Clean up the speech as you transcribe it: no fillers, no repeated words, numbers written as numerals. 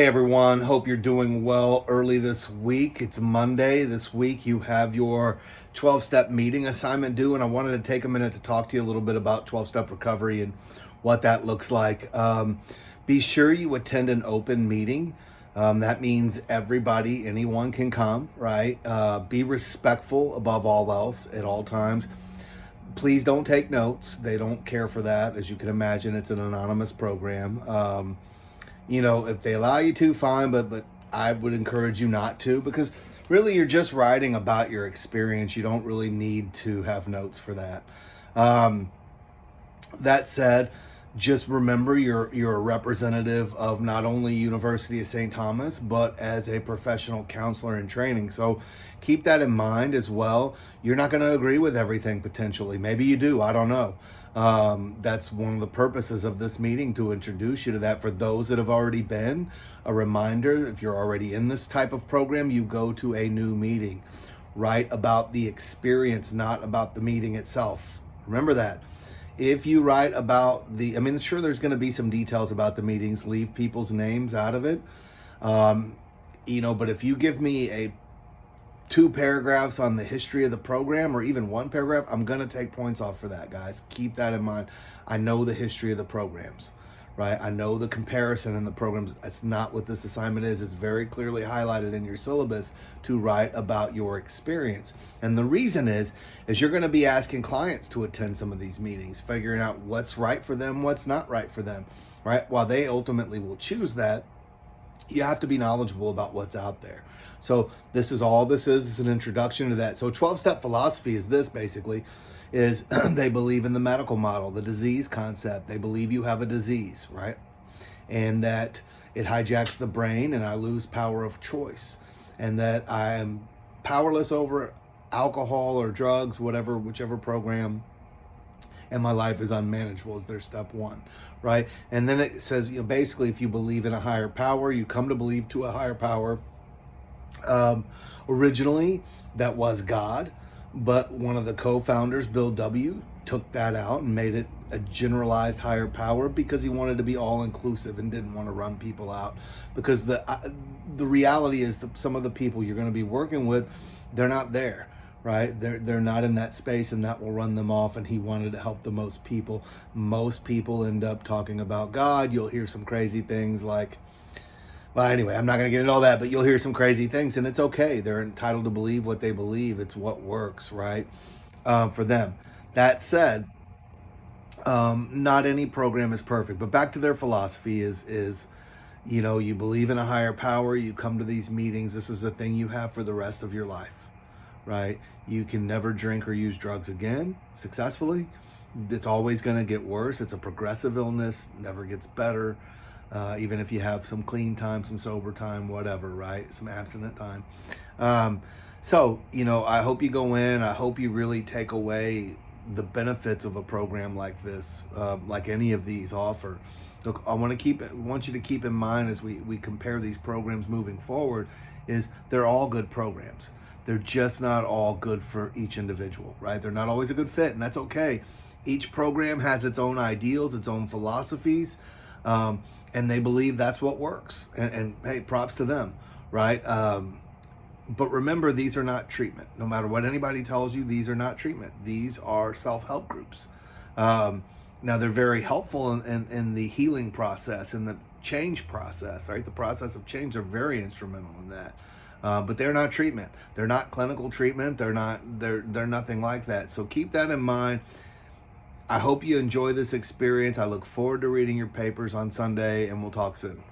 Hey everyone, hope you're doing well early this week. It's Monday. This week you have your 12-step meeting assignment due, and I wanted to take a minute to talk to you a little bit about 12-step recovery and what that looks like. Be sure you attend an open meeting. That means everybody, anyone can come, right? Be respectful above all else at all times. Please don't take notes. They don't care for that. As you can imagine, it's an anonymous program. If they allow you to, fine, but I would encourage you not to, because really you're just writing about your experience. You don't really need to have notes for that. That said, just remember you're a representative of not only University of St. Thomas, but as a professional counselor in training. So keep that in mind as well. You're not going to agree with everything potentially. Maybe you do. I don't know. That's one of the purposes of this meeting, to introduce you to that. For those that have already been, a reminder: if you're already in this type of program, you go to a new meeting. Write about the experience, not about the meeting itself. Remember that. If you write about sure, there's going to be some details about the meetings. Leave people's names out of it. But if you give me 2 paragraphs on the history of the program, or even 1 paragraph, I'm going to take points off for that, guys. Keep that in mind. I know the history of the programs, right? I know the comparison in the programs. That's not what this assignment is. It's very clearly highlighted in your syllabus to write about your experience. And the reason is you're going to be asking clients to attend some of these meetings, figuring out what's right for them, what's not right for them, right? While they ultimately will choose that, you have to be knowledgeable about what's out there. So this is an introduction to that. So 12-step philosophy is this, basically, is they believe in the medical model, the disease concept. They believe you have a disease, right? And that it hijacks the brain and I lose power of choice. And that I am powerless over alcohol or drugs, whichever program, and my life is unmanageable, is their step 1, right? And then it says, basically, if you believe in a higher power, you come to believe to a higher power. Originally, that was God, but one of the co-founders, Bill W., took that out and made it a generalized higher power, because he wanted to be all-inclusive and didn't want to run people out. Because the reality is that some of the people you're going to be working with, they're not there. Right? They're not in that space, and that will run them off. And he wanted to help the most people. Most people end up talking about God. You'll hear some crazy things like, well, anyway, I'm not going to get into all that, but you'll hear some crazy things, and it's okay. They're entitled to believe what they believe. It's what works, right? For them. That said, not any program is perfect, but back to their philosophy is you believe in a higher power. You come to these meetings. This is the thing you have for the rest of your life. Right? You can never drink or use drugs again successfully. It's always going to get worse. It's a progressive illness, never gets better. Even if you have some clean time, some sober time, whatever, right? Some abstinent time. I hope you go in. I hope you really take away the benefits of a program like this, like any of these offer. Look, I want you to keep in mind as we compare these programs moving forward, is they're all good programs. They're just not all good for each individual, right? They're not always a good fit, and that's okay. Each program has its own ideals, its own philosophies, and they believe that's what works. And hey, props to them, right? But remember, these are not treatment. No matter what anybody tells you, these are not treatment. These are self-help groups. Now, they're very helpful in the healing process, in the change process, right? The process of change are very instrumental in that. But they're not treatment. They're not clinical treatment. They're nothing like that. So keep that in mind. I hope you enjoy this experience. I look forward to reading your papers on Sunday, and we'll talk soon.